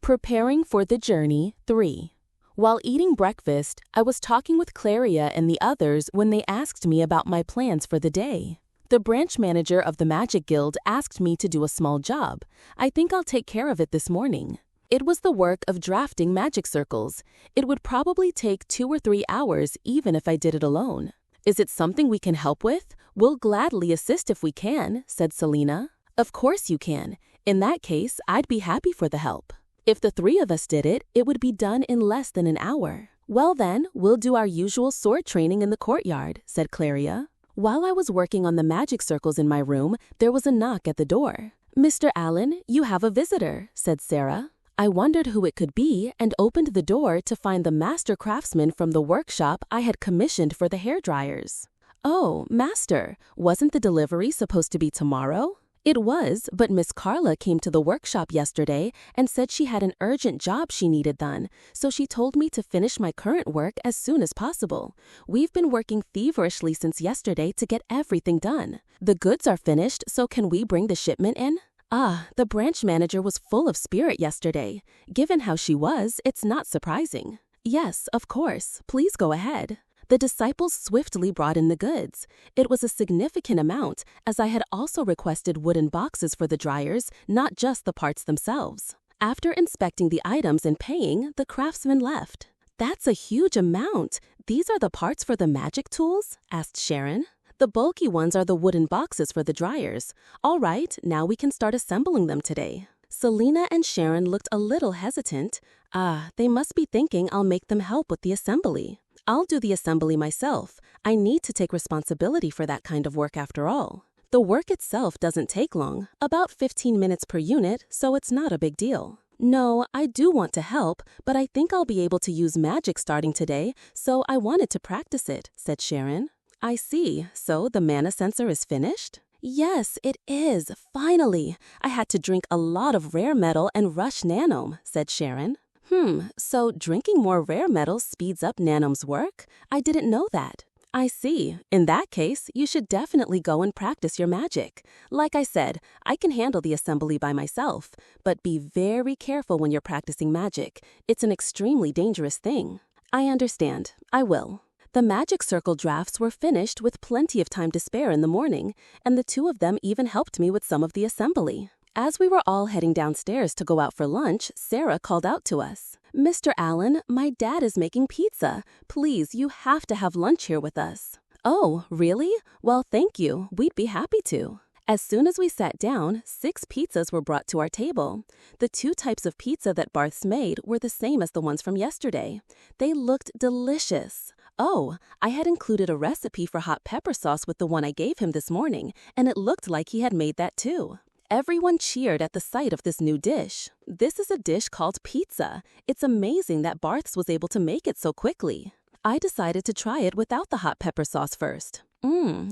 Preparing for the journey 3. While eating breakfast, I was talking with Claria and the others when they asked me about my plans for the day. The branch manager of the Magic Guild asked me to do a small job. I think I'll take care of it this morning. It was the work of drafting magic circles. It would probably take 2 or 3 hours even if I did it alone. Is it something we can help with? We'll gladly assist if we can, said Selena. Of course you can. In that case, I'd be happy for the help. If the 3 of us did it, it would be done in less than an hour. Well then, we'll do our usual sword training in the courtyard, said Claria. While I was working on the magic circles in my room, there was a knock at the door. Mr. Allen, you have a visitor, said Sarah. I wondered who it could be and opened the door to find the master craftsman from the workshop I had commissioned for the hairdryers. Oh, master, wasn't the delivery supposed to be tomorrow? It was, but Miss Carla came to the workshop yesterday and said she had an urgent job she needed done, so she told me to finish my current work as soon as possible. We've been working feverishly since yesterday to get everything done. The goods are finished, so can we bring the shipment in? Ah, the branch manager was full of spirit yesterday. Given how she was, it's not surprising. Yes, of course. Please go ahead. The disciples swiftly brought in the goods. It was a significant amount, as I had also requested wooden boxes for the dryers, not just the parts themselves. After inspecting the items and paying, the craftsman left. That's a huge amount. These are the parts for the magic tools? Asked Sharon. The bulky ones are the wooden boxes for the dryers. All right, now we can start assembling them today. Selena and Sharon looked a little hesitant. They must be thinking I'll make them help with the assembly. I'll do the assembly myself. I need to take responsibility for that kind of work after all. The work itself doesn't take long, about 15 minutes per unit, so it's not a big deal. No, I do want to help, but I think I'll be able to use magic starting today, so I wanted to practice it, said Sharon. I see. So the mana sensor is finished? Yes, it is. Finally. I had to drink a lot of rare metal and rush nanome, said Sharon. So drinking more rare metals speeds up nanome's work? I didn't know that. I see. In that case, you should definitely go and practice your magic. Like I said, I can handle the assembly by myself, but be very careful when you're practicing magic. It's an extremely dangerous thing. I understand. I will. The magic circle drafts were finished with plenty of time to spare in the morning, and the 2 of them even helped me with some of the assembly. As we were all heading downstairs to go out for lunch, Sarah called out to us. Mr. Allen, my dad is making pizza. Please, you have to have lunch here with us. Oh, really? Well, thank you. We'd be happy to. As soon as we sat down, 6 pizzas were brought to our table. The 2 types of pizza that Barth's made were the same as the ones from yesterday. They looked delicious. Oh, I had included a recipe for hot pepper sauce with the one I gave him this morning, and it looked like he had made that too. Everyone cheered at the sight of this new dish. This is a dish called pizza. It's amazing that Barth's was able to make it so quickly. I decided to try it without the hot pepper sauce first.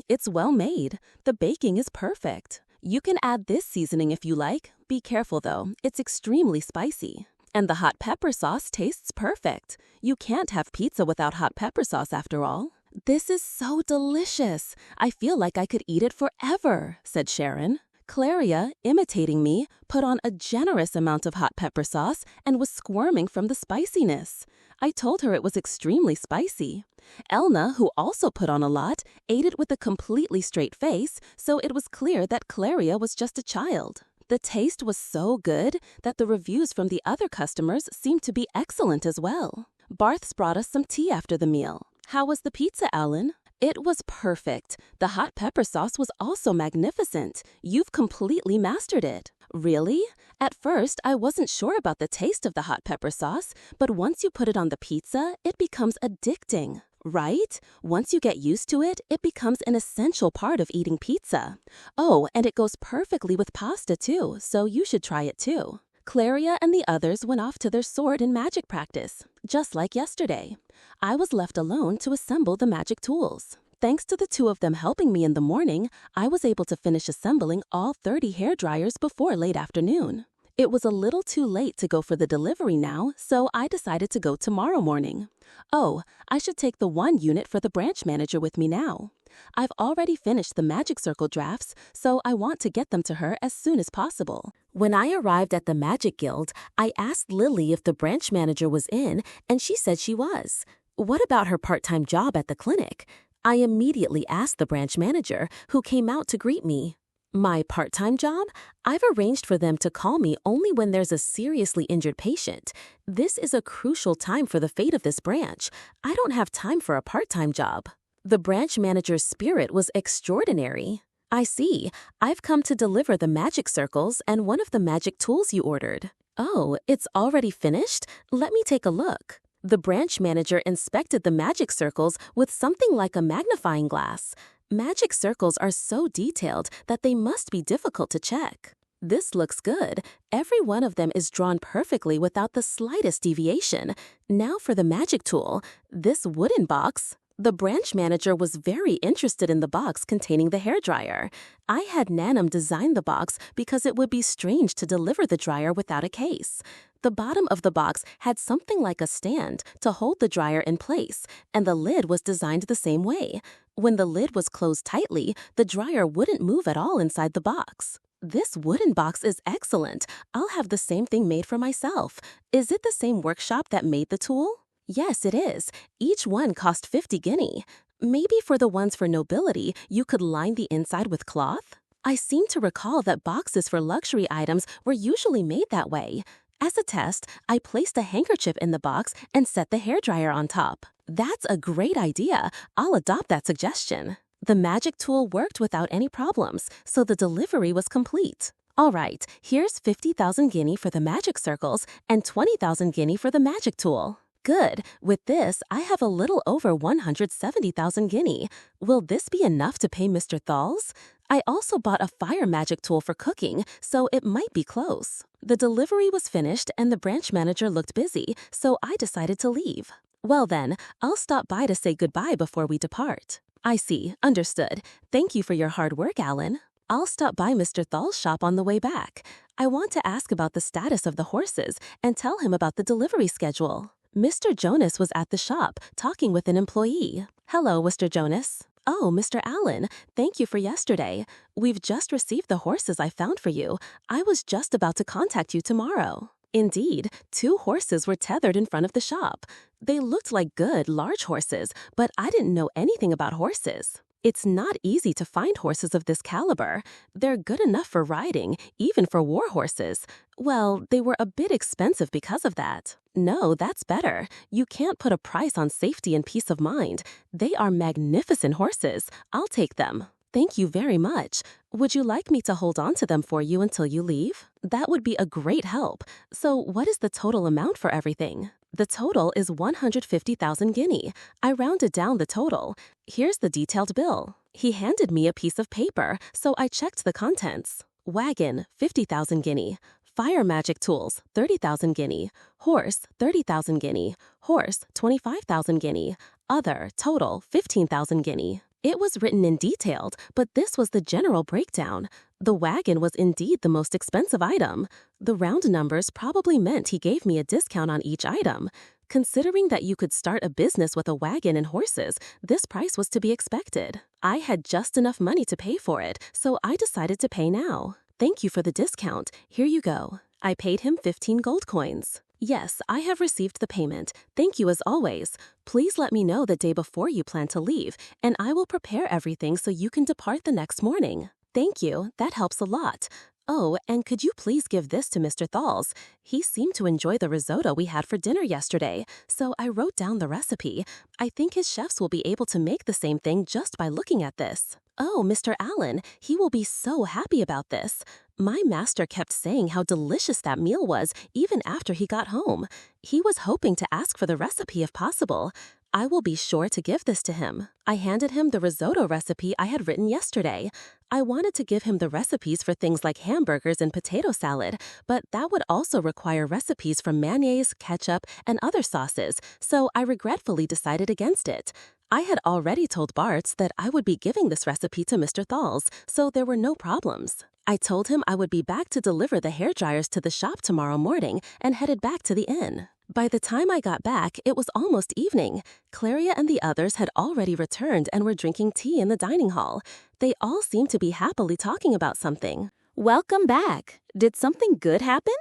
It's well made. The baking is perfect. You can add this seasoning if you like. Be careful though, it's extremely spicy. And the hot pepper sauce tastes perfect. You can't have pizza without hot pepper sauce after all. This is so delicious. I feel like I could eat it forever, said Sharon. Claria, imitating me, put on a generous amount of hot pepper sauce and was squirming from the spiciness. I told her it was extremely spicy. Elna, who also put on a lot, ate it with a completely straight face, so it was clear that Claria was just a child. The taste was so good that the reviews from the other customers seemed to be excellent as well. Barth's brought us some tea after the meal. How was the pizza, Alan? It was perfect. The hot pepper sauce was also magnificent. You've completely mastered it. Really? At first, I wasn't sure about the taste of the hot pepper sauce, but once you put it on the pizza, it becomes addicting. Right? Once you get used to it, it becomes an essential part of eating pizza. Oh, and it goes perfectly with pasta too, so you should try it too. Claria and the others went off to their sword and magic practice, just like yesterday. I was left alone to assemble the magic tools. Thanks to the 2 of them helping me in the morning, I was able to finish assembling all 30 hair dryers before late afternoon. It was a little too late to go for the delivery now, so I decided to go tomorrow morning. Oh, I should take the 1 unit for the branch manager with me now. I've already finished the magic circle drafts, so I want to get them to her as soon as possible. When I arrived at the Magic Guild, I asked Lily if the branch manager was in, and she said she was. What about her part-time job at the clinic? I immediately asked the branch manager, who came out to greet me. My part-time job? I've arranged for them to call me only when there's a seriously injured patient. This is a crucial time for the fate of this branch. I don't have time for a part-time job. The branch manager's spirit was extraordinary. I see. I've come to deliver the magic circles and one of the magic tools you ordered. Oh, it's already finished? Let me take a look. The branch manager inspected the magic circles with something like a magnifying glass. Magic circles are so detailed that they must be difficult to check. This looks good. Every one of them is drawn perfectly without the slightest deviation. Now for the magic tool, this wooden box. The branch manager was very interested in the box containing the hairdryer. I had Nanom design the box because it would be strange to deliver the dryer without a case. The bottom of the box had something like a stand to hold the dryer in place, and the lid was designed the same way. When the lid was closed tightly, the dryer wouldn't move at all inside the box. This wooden box is excellent. I'll have the same thing made for myself. Is it the same workshop that made the tool? Yes, it is. Each one cost 50 guinea. Maybe for the ones for nobility, you could line the inside with cloth? I seem to recall that boxes for luxury items were usually made that way. As a test, I placed a handkerchief in the box and set the hairdryer on top. That's a great idea. I'll adopt that suggestion. The magic tool worked without any problems, so the delivery was complete. All right, here's 50,000 guinea for the magic circles and 20,000 guinea for the magic tool. Good. With this, I have a little over 170,000 guinea. Will this be enough to pay Mr. Thalls? I also bought a fire magic tool for cooking, so it might be close. The delivery was finished and the branch manager looked busy, so I decided to leave. Well then, I'll stop by to say goodbye before we depart. I see. Understood. Thank you for your hard work, Alan. I'll stop by Mr. Thal's shop on the way back. I want to ask about the status of the horses and tell him about the delivery schedule. Mr. Jonas was at the shop, talking with an employee. Hello, Mr. Jonas. Oh, Mr. Allen, thank you for yesterday. We've just received the horses I found for you. I was just about to contact you tomorrow. Indeed, 2 horses were tethered in front of the shop. They looked like good, large horses, but I didn't know anything about horses. It's not easy to find horses of this caliber. They're good enough for riding, even for war horses. Well, they were a bit expensive because of that. No, that's better. You can't put a price on safety and peace of mind. They are magnificent horses. I'll take them. Thank you very much. Would you like me to hold on to them for you until you leave? That would be a great help. So what is the total amount for everything? The total is 150,000 guinea. I rounded down the total. Here's the detailed bill. He handed me a piece of paper, so I checked the contents. Wagon, 50,000 guinea. Fire magic tools, 30,000 guinea. Horse, 30,000 guinea. Horse, 25,000 guinea. Other, total, 15,000 guinea. It was written in detailed, but this was the general breakdown. The wagon was indeed the most expensive item. The round numbers probably meant he gave me a discount on each item. Considering that you could start a business with a wagon and horses, this price was to be expected. I had just enough money to pay for it, so I decided to pay now. Thank you for the discount. Here you go. I paid him 15 gold coins. Yes, I have received the payment. Thank you as always. Please let me know the day before you plan to leave, and I will prepare everything so you can depart the next morning. Thank you. That helps a lot. Oh, and could you please give this to Mr. Thalls? He seemed to enjoy the risotto we had for dinner yesterday, so I wrote down the recipe. I think his chefs will be able to make the same thing just by looking at this. Oh, Mr. Allen, he will be so happy about this. My master kept saying how delicious that meal was even after he got home. He was hoping to ask for the recipe if possible. I will be sure to give this to him. I handed him the risotto recipe I had written yesterday. I wanted to give him the recipes for things like hamburgers and potato salad, but that would also require recipes for mayonnaise, ketchup, and other sauces, so I regretfully decided against it. I had already told Bartz that I would be giving this recipe to Mr. Thalls, so there were no problems. I told him I would be back to deliver the hairdryers to the shop tomorrow morning and headed back to the inn. By the time I got back, it was almost evening. Claria and the others had already returned and were drinking tea in the dining hall. They all seemed to be happily talking about something. Welcome back. Did something good happen?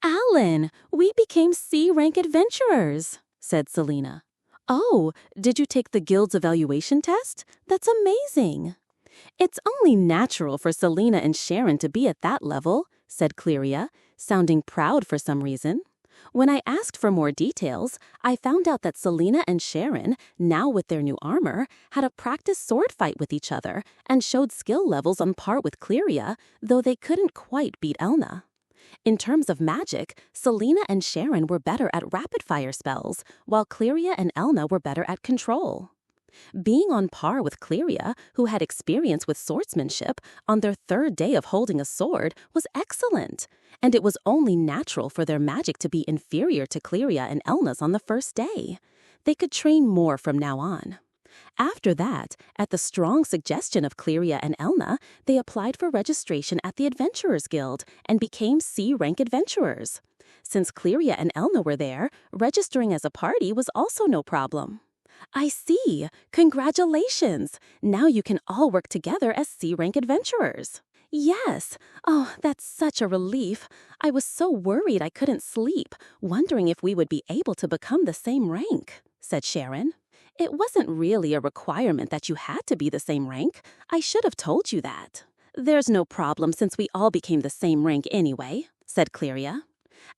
Alan, we became C-rank adventurers, said Selena. Oh, did you take the guild's evaluation test? That's amazing. It's only natural for Selena and Sharon to be at that level, said Cleria, sounding proud for some reason. When I asked for more details, I found out that Selena and Sharon, now with their new armor, had a practice sword fight with each other and showed skill levels on par with Cleria, though they couldn't quite beat Elna. In terms of magic, Selena and Sharon were better at rapid-fire spells, while Cleria and Elna were better at control. Being on par with Cleria, who had experience with swordsmanship, on their third day of holding a sword was excellent, and it was only natural for their magic to be inferior to Cleria and Elna's on the first day. They could train more from now on. After that, at the strong suggestion of Cleria and Elna, they applied for registration at the Adventurers Guild and became C-rank adventurers. Since Cleria and Elna were there, registering as a party was also no problem. I see. Congratulations. Now you can all work together as C-rank adventurers. Yes. Oh, that's such a relief. I was so worried I couldn't sleep, wondering if we would be able to become the same rank, said Sharon. It wasn't really a requirement that you had to be the same rank. I should have told you that. There's no problem since we all became the same rank anyway, said Cleria.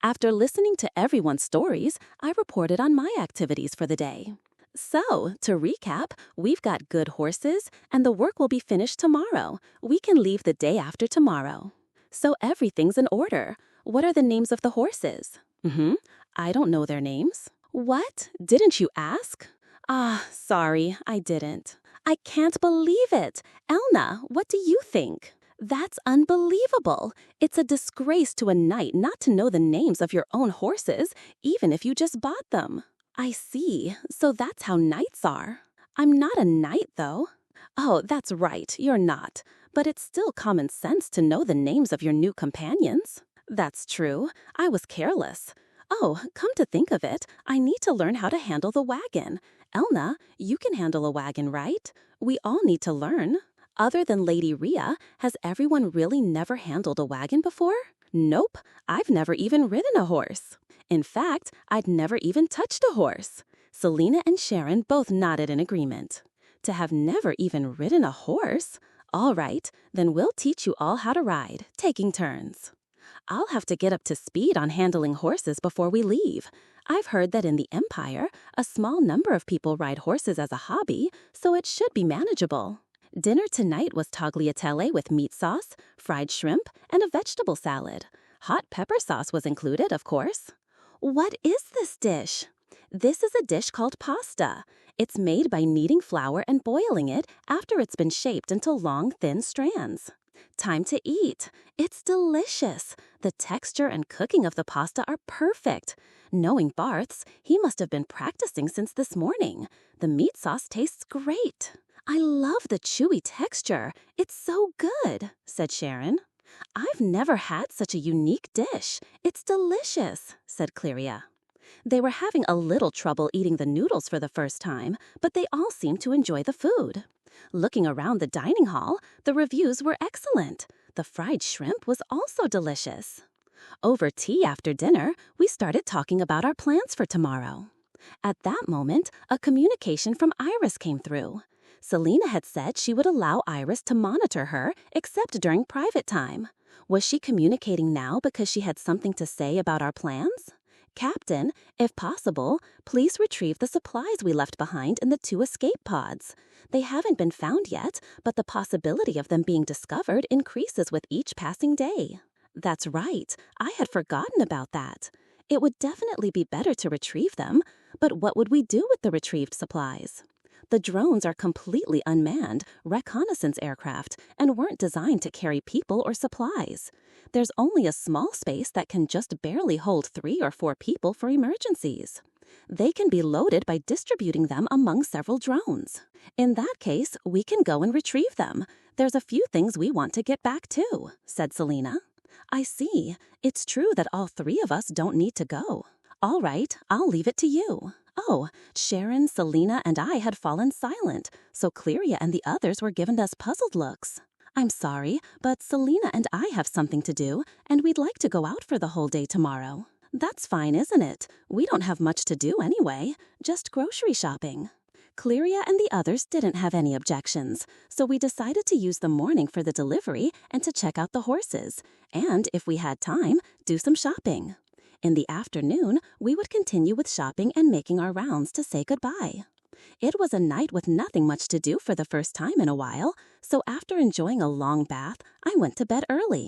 After listening to everyone's stories, I reported on my activities for the day. So, to recap, we've got good horses, and the work will be finished tomorrow. We can leave the day after tomorrow. So everything's in order. What are the names of the horses? I don't know their names. What? Didn't you ask? Ah, sorry, I didn't. I can't believe it. Elna, what do you think? That's unbelievable. It's a disgrace to a knight not to know the names of your own horses, even if you just bought them. I see. So that's how knights are. I'm not a knight, though. Oh, that's right, you're not. But it's still common sense to know the names of your new companions. That's true. I was careless. Oh, come to think of it, I need to learn how to handle the wagon. Elna, you can handle a wagon, right? We all need to learn. Other than Lady Rhea, has everyone really never handled a wagon before? Nope, I've never even ridden a horse. In fact, I'd never even touched a horse. Selena and Sharon both nodded in agreement. To have never even ridden a horse? All right, then we'll teach you all how to ride, taking turns. I'll have to get up to speed on handling horses before we leave. I've heard that in the Empire, a small number of people ride horses as a hobby, so it should be manageable. Dinner tonight was tagliatelle with meat sauce, fried shrimp, and a vegetable salad. Hot pepper sauce was included, of course. What is this dish? This is a dish called pasta. It's made by kneading flour and boiling it after it's been shaped into long, thin strands. Time to eat. It's delicious. The texture and cooking of the pasta are perfect. Knowing Barths, he must have been practicing since this morning. The meat sauce tastes great. I love the chewy texture. It's so good, said Sharon. I've never had such a unique dish. It's delicious, said Cleria. They were having a little trouble eating the noodles for the first time, but they all seemed to enjoy the food. Looking around the dining hall, the reviews were excellent. The fried shrimp was also delicious. Over tea after dinner, we started talking about our plans for tomorrow. At that moment, a communication from Iris came through. Selena had said she would allow Iris to monitor her, except during private time. Was she communicating now because she had something to say about our plans? Captain, if possible, please retrieve the supplies we left behind in the 2 escape pods. They haven't been found yet, but the possibility of them being discovered increases with each passing day. That's right, I had forgotten about that. It would definitely be better to retrieve them, but what would we do with the retrieved supplies? The drones are completely unmanned, reconnaissance aircraft, and weren't designed to carry people or supplies. There's only a small space that can just barely hold 3 or 4 people for emergencies. They can be loaded by distributing them among several drones. In that case, we can go and retrieve them. There's a few things we want to get back to, said Selena. I see. It's true that all three of us don't need to go. All right, I'll leave it to you. Oh, Sharon, Selena, and I had fallen silent, so Cleria and the others were giving us puzzled looks. I'm sorry, but Selena and I have something to do, and we'd like to go out for the whole day tomorrow. That's fine, isn't it? We don't have much to do anyway, just grocery shopping. Cleria and the others didn't have any objections, so we decided to use the morning for the delivery and to check out the horses, and if we had time, do some shopping. In the afternoon, we would continue with shopping and making our rounds to say goodbye. It was a night with nothing much to do for the first time in a while, so after enjoying a long bath, I went to bed early.